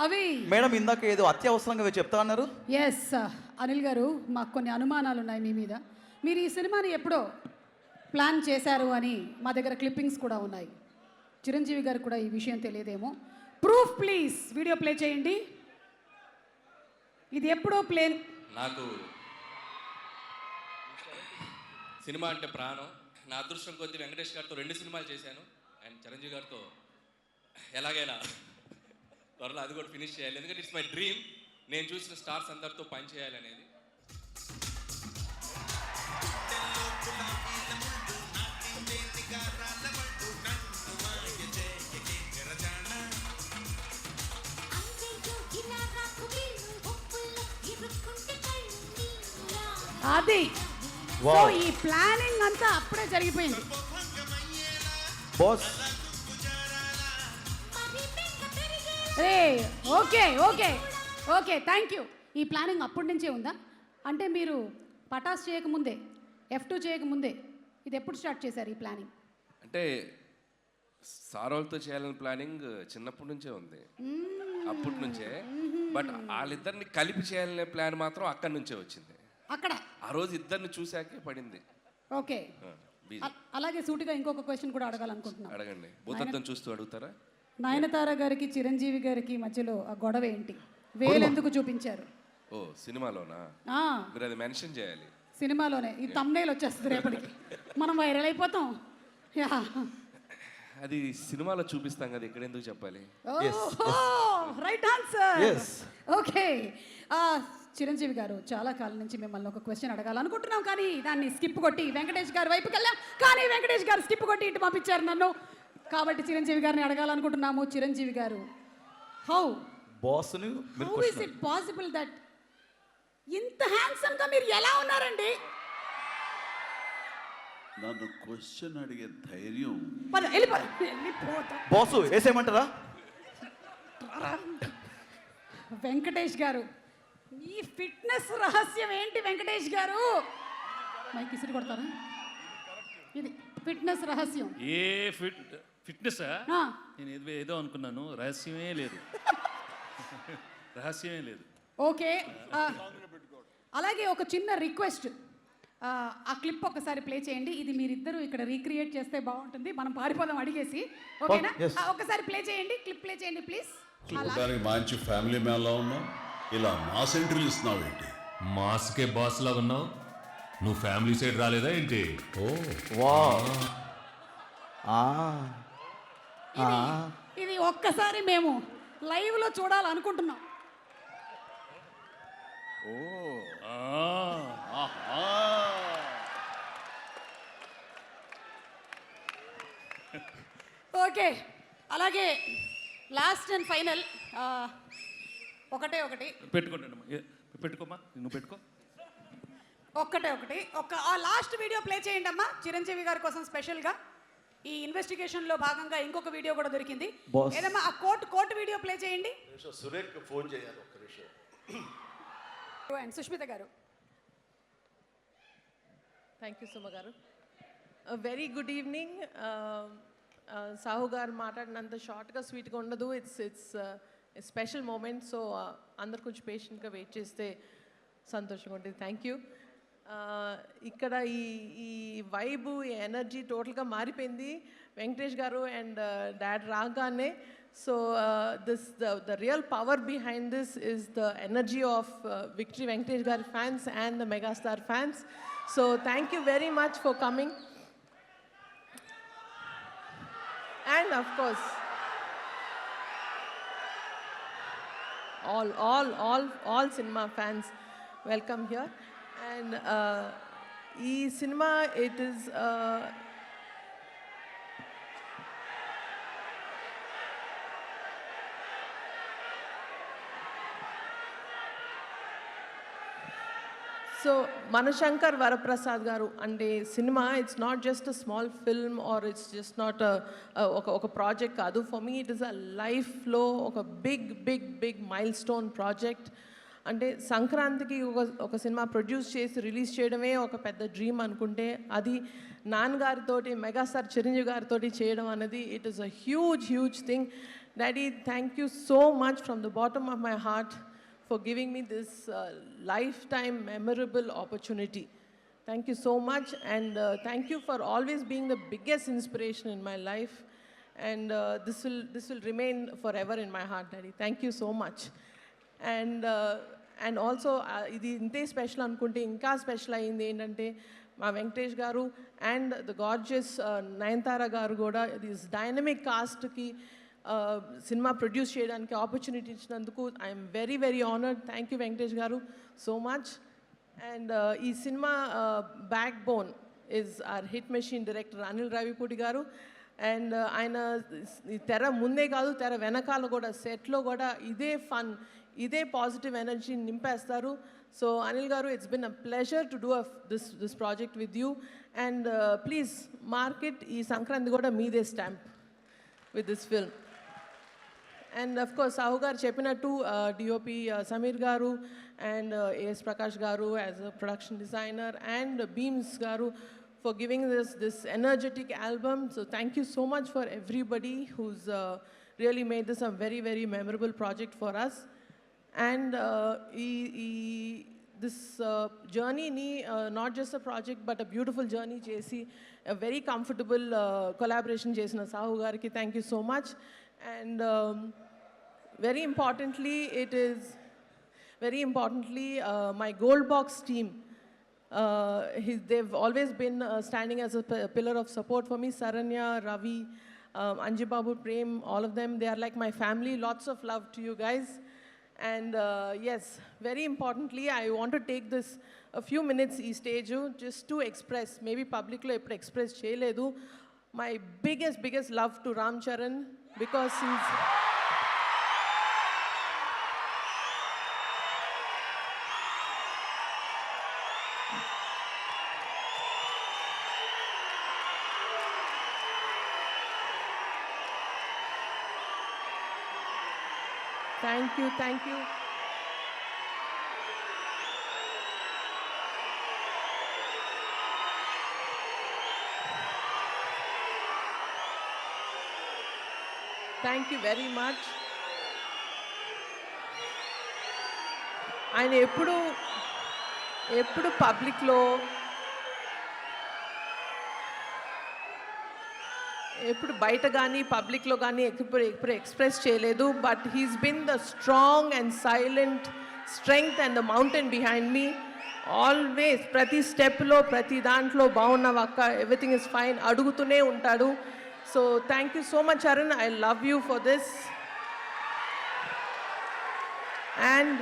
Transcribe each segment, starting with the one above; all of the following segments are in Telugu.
అవి మేడం ఇందాక ఏదో అత్యవసరంగా చెప్తా అన్నారు. ఎస్ అనిల్ గారు, మాకు కొన్ని అనుమానాలు ఉన్నాయి మీ మీద. మీరు ఈ సినిమాని ఎప్పుడో ప్లాన్ చేశారు అని మా దగ్గర క్లిప్పింగ్స్ కూడా ఉన్నాయి. చిరంజీవి గారు కూడా ఈ విషయం తెలియదేమో. ప్రూఫ్ ప్లీజ్, వీడియో ప్లే చేయండి. ఇది ఎప్పుడో ప్లేన్. నాకు సినిమా అంటే ప్రాణం. నా అదృష్టం కొద్దీ వెంకటేష్ గారితో 2 సినిమాలు చేశాను. అండ్ చిరంజీవి గారితో ఎలాగైనా త్వరలో అది కూడా ఫినిష్ చేయాలి. ఎందుకంటే ఇట్స్ మై డ్రీమ్. నేను చూసిన స్టార్స్ అందరితో పని చేయాలనేది. అది సో ఈ ప్లానింగ్ అంతా అప్పుడే జరిగిపోయింది. Boss okay okay okay, thank you. ఈ ప్లానింగ్ అప్పటి నుంచే ఉందా? అంటే మీరు పటాస్ చేయకముందే, F2 చేయకముందే ఇది ఎప్పుడు స్టార్ట్ చేశారు ఈ ప్లానింగ్? అంటే సారోల్తో చేయాలని ప్లానింగ్ చిన్నప్పటి నుంచే ఉంది, అప్పటి నుంచే. బట్ వాళ్ళిద్దరిని కలిపి చేయాలనే ప్లాన్ మాత్రం అక్కడి నుంచే వచ్చింది. అక్కడ ఆ రోజు ఇద్దరిని చూశాకే పడింది. ఓకే, అలాగే సూటిగా ఇంకొక క్వశ్చన్ కూడా అడగాలనుకుంటున్నాను. అడగండి. భూతద్దం చూస్తూ అడుగుతారా? నయనతార గారికి చిరంజీవి గారికి మధ్యలో ఆ గొడవ ఏంటి? వేలెందుకు చూపించారు? ఓ సినిమాలోనా? మీరు అది మెన్షన్ చేయాలి. సినిమాలోనే ఈ థంబ్నెయిల్ వచ్చేస్తుంది రేపటికి, మనం వైరల్ అయిపోతాం. అది సినిమాలో చూపిస్తాం కదా, ఇక్కడ ఎందుకు చెప్పాలి? Right answer. ఓకే, చిరంజీవి గారు, చాలా కాలం నుంచి మిమ్మల్ని ఒక క్వశ్చన్ అడగాలనుకుంటున్నాం, కానీ దాన్ని స్కిప్ కొట్టి వెంకటేష్ గారి వైపుకి వెళ్ళాం. కానీ వెంకటేష్ గారు స్కిప్ కొట్టి ఇటు పంపించారు నన్ను. కాబట్టి చిరంజీవి గారిని అడగాలనుకుంటున్నాము. చిరంజీవి గారు, how is it possible that ఇంత హ్యాండ్సమ్ గా మీరు ఎలా ఉన్నారండి? నన్ను క్వశ్చన్ అడిగే ధైర్యం బాసు వేసేయమంటారా? వెంకటేష్ గారు, మీ ఫిట్నెస్ రహస్యం ఏంటి వెంకటేష్ గారు? మైక్ ఇసిరి కొడతారా? ఇది ఫిట్నెస్ రహస్యం. ఏ ఫిట్నెస్ నేను ఏదో అనుకున్నాను, రహస్యమే లేదు. రహస్యమే లేదు. ఓకే, అలాగే ఒక చిన్న రిక్వెస్ట్, ఆ క్లిప్ ఒకసారి ప్లే చేయండి. ఇది మీరిద్దరూ ఇక్కడ రీక్రియేట్ చేస్తే బాగుంటుంది, మనం పారిపోదాం అడిగేసి. ఓకేనా? ఒకసారి ప్లే చేయండి, క్లిప్ ప్లే చేయండి ప్లీజ్. మంచి ఫ్యామిలీ మ్యాన్ లా ఉన్నావు, ఇలా మాస్ ఎంట్రీలు ఇస్తున్నావు ఏంటి? మాస్కే బాస్ లా ఉన్నావు, నువ్వు ఫ్యామిలీ సైడ్ రాలేదా ఏంటి? ఓ వా, ఇది ఒక్కసారి మేము లైవ్ లో చూడాలనుకుంటున్నాం. ఓకే, అలాగే లాస్ట్ అండ్ ఫైనల్ ఒకటి పెట్టుకోమా, నువ్వు పెట్టుకో. ఒకటి ఆ లాస్ట్ వీడియో ప్లే చేయండి అమ్మా, చిరంజీవి గారి కోసం స్పెషల్గా. ఈ ఇన్వెస్టిగేషన్ లో భాగంగా ఇంకొక వీడియో కూడా దొరికింది. ఏదమ్మా ఆ కోర్టు వీడియో ప్లే చేయండి. సురేఖ్ ఫోన్ చేయాలి ఒక్క నిమిషం. అండ్ సుష్మిత గారు. థ్యాంక్ యూ సుమ గారు. Very good evening. సాహు గారు మాట్లాడినంత షార్ట్గా స్వీట్గా ఉండదు. It's special moment. సో అందరు కొంచెం పేషెంట్గా వెయిట్ చేస్తే సంతోషంగా ఉంటుంది. Thank you. ఇక్కడ ఈ వైబు, ఈ ఎనర్జీ టోటల్గా మారిపోయింది వెంకటేష్ గారు అండ్ డాడ్ రాగానే. So the real power behind this is the energy of Victory Venkatesh Garu fans and the Megastar fans. So thank you very much for coming. And of course all cinema fans, welcome here. And ee cinema, it is so Manashankar Varaprasad గారు అంటే cinema, it's not just a small film or it's just not ఒక ప్రాజెక్ట్ కాదు. For me it is a లైఫ్లో ఒక బిగ్ మైల్ స్టోన్ ప్రాజెక్ట్. అంటే సంక్రాంతికి ఒక సినిమా ప్రొడ్యూస్ చేసి రిలీజ్ చేయడమే ఒక పెద్ద డ్రీమ్ అనుకుంటే, అది నాన్నగారితోటి మెగాస్టార్ చిరంజీవి గారితో చేయడం అనేది it is a huge thing. Daddy, thank you so much from the bottom of my heart for giving me this lifetime memorable opportunity. Thank you so much, and thank you for always being the biggest inspiration in my life. And this will remain forever in my heart, Daddy. Thank you so much. And also ఇది ఇంతే స్పెషల్ అనుకుంటే ఇంకా స్పెషల్ అయింది ఏంటంటే మా వెంకటేష్ గారు అండ్ ద గార్జియస్ నయనతార గారు కూడా దిస్ డైనమిక్ కాస్ట్కి సినిమా ప్రొడ్యూస్ చేయడానికి ఆపర్చునిటీ ఇచ్చినందుకు I'm very very honoured. Thank you Venkatesh garu so much. And ఈ cinema backbone is our hit machine director Anil Ravipudi garu. And ఆయన ఈ తెర ముందే కాదు తెర వెనకాల కూడా సెట్లో కూడా ఇదే ఫన్ ఇదే పాజిటివ్ ఎనర్జీ నింపేస్తారు. So Anil garu, it's been a pleasure to do this project with you. And please market ఈ సంక్రాంతి కూడా మీదే stamp with this film. And of course Sahu garu చెప్పినట్టు DOP Sameer garu and A S Prakash garu as a production designer and Bheems garu for giving this energetic album. So thank you so much for everybody who's really made this a very, very memorable project for us. And this journey, not just a project, but a beautiful journey, JC, a very comfortable collaboration, Jason Sahu Gariki. Thank you so much. And very importantly, my Gold Box team. They've always been standing as a pillar of support for me. Saranya, Ravi, Anji Babu, Prem, all of them, they are like my family. Lots of love to you guys. And yes, very importantly, I want to take this a few minutes e stage just to express, maybe publicly express cheyaledu, my biggest love to Ram Charan, because he's Thank you. Thank you very much. ఆయన ఎప్పుడు పబ్లిక్లో ఎప్పుడు బయట కానీ పబ్లిక్లో కానీ ఎప్పుడు ఎక్స్ప్రెస్ చేయలేదు. But he's been the strong and silent strength and the mountain behind me. Always ప్రతి స్టెప్లో ప్రతి దాంట్లో బాగున్నావక్క, ఎవ్రీథింగ్ ఇస్ ఫైన్ అడుగుతూనే ఉంటాడు. So thank you so much Arun, I love you for this. And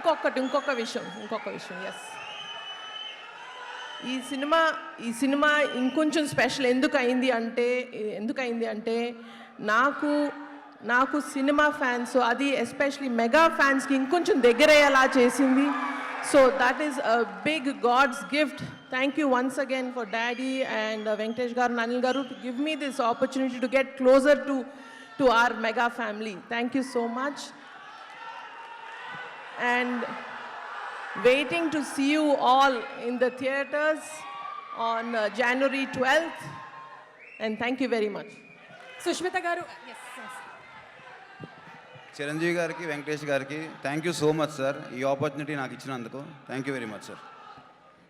ఇంకొక విషయం ఎస్, ఈ సినిమా ఇంకొంచెం స్పెషల్ ఎందుకు అయింది అంటే నాకు సినిమా ఫ్యాన్స్, అది ఎస్పెషలీ మెగా ఫ్యాన్స్కి ఇంకొంచెం దగ్గరయ్యేలా చేసింది. So that is a big God's gift. Thank you once again for daddy and Venkatesh garu, Anil garu, to give me this opportunity to get closer to our mega family. Thank you so much. And waiting to see you all in the theaters on January 12th. And thank you very much. Sushmita గారు, చిరంజీవి గారికి, వెంకటేష్ గారికి thank you so much sir, ఈ ఆపర్చునిటీ నాకు ఇచ్చినందుకు. Thank you very much sir.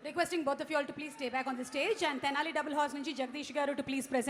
Requesting both of you all to please stay back on the stage, and Tenali Double Horse నుంచి జగదీష్ గారు to please present